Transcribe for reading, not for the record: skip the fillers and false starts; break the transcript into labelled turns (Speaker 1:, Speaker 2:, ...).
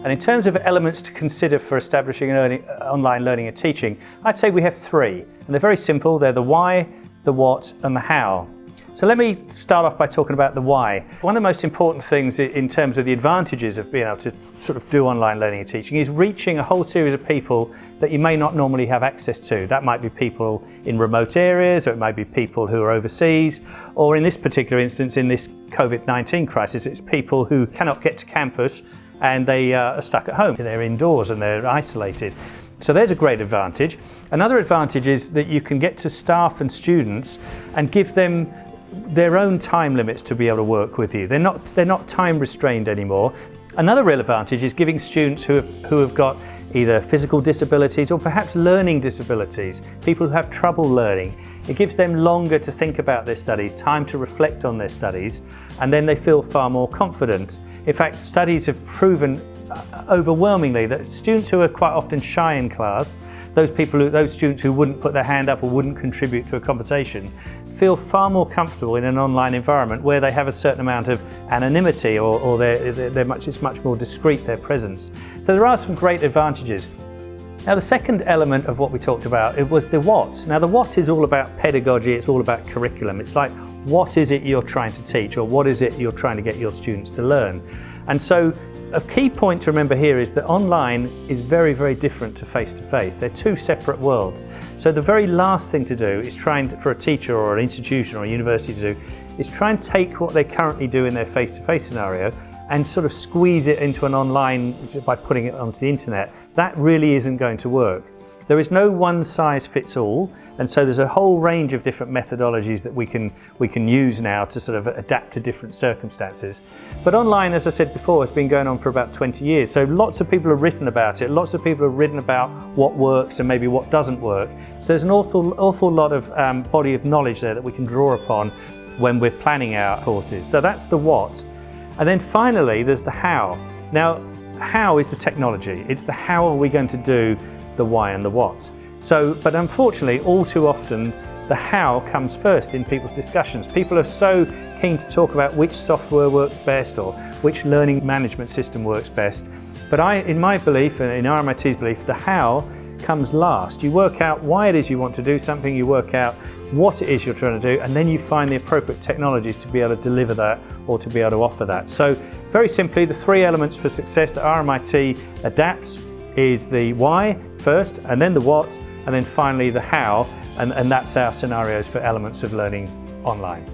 Speaker 1: And in terms of elements to consider for establishing online learning and teaching, I'd say we have three. And they're very simple. They're the why, the what, and the how. So let me start off by talking about the why. One of the most important things in terms of the advantages of being able to sort of do online learning and teaching is reaching a whole series of people that you may not normally have access to. That might be people in remote areas, or it might be people who are overseas, or in this particular instance, in this COVID-19 crisis, it's people who cannot get to campus and they are stuck at home. They're indoors and they're isolated. So there's a great advantage. Another advantage is that you can get to staff and students and give them their own time limits to be able to work with you. They're not time restrained anymore. Another real advantage is giving students who have got either physical disabilities or perhaps learning disabilities, people who have trouble learning. It gives them longer to think about their studies, time to reflect on their studies, and then they feel far more confident. In fact, studies have proven overwhelmingly that students who are quite often shy in class, those students who wouldn't put their hand up or wouldn't contribute to a conversation, feel far more comfortable in an online environment where they have a certain amount of anonymity, or it's much more discreet, their presence. So there are some great advantages. Now the second element of what we talked about, it was the what. Now the what is all about pedagogy, it's all about curriculum. It's like, what is it you're trying to teach, or what is it you're trying to get your students to learn? And so a key point to remember here is that online is very, very different to face-to-face. They're two separate worlds. So the very last thing to do is for a teacher or an institution or a university to do is try and take what they currently do in their face-to-face scenario and sort of squeeze it into an online by putting it onto the internet. That really isn't going to work. There is no one size fits all, and so there's a whole range of different methodologies that we can use now to sort of adapt to different circumstances. But online, as I said before, has been going on for about 20 years. So lots of people have written about it. Lots of people have written about what works and maybe what doesn't work. So there's an awful lot of body of knowledge there that we can draw upon when we're planning our courses. So that's the what. And then finally, there's the how. Now, how is the technology. It's the how are we going to do the why and the what. So, but unfortunately, all too often, the how comes first in people's discussions. People are so keen to talk about which software works best or which learning management system works best. But in my belief, and in RMIT's belief, the how comes last. You work out why it is you want to do something, you work out what it is you're trying to do, and then you find the appropriate technologies to be able to deliver that or to be able to offer that. So very simply, the three elements for success that RMIT adapts is the why first, and then the what, and then finally the how, and that's our scenarios for elements of learning online.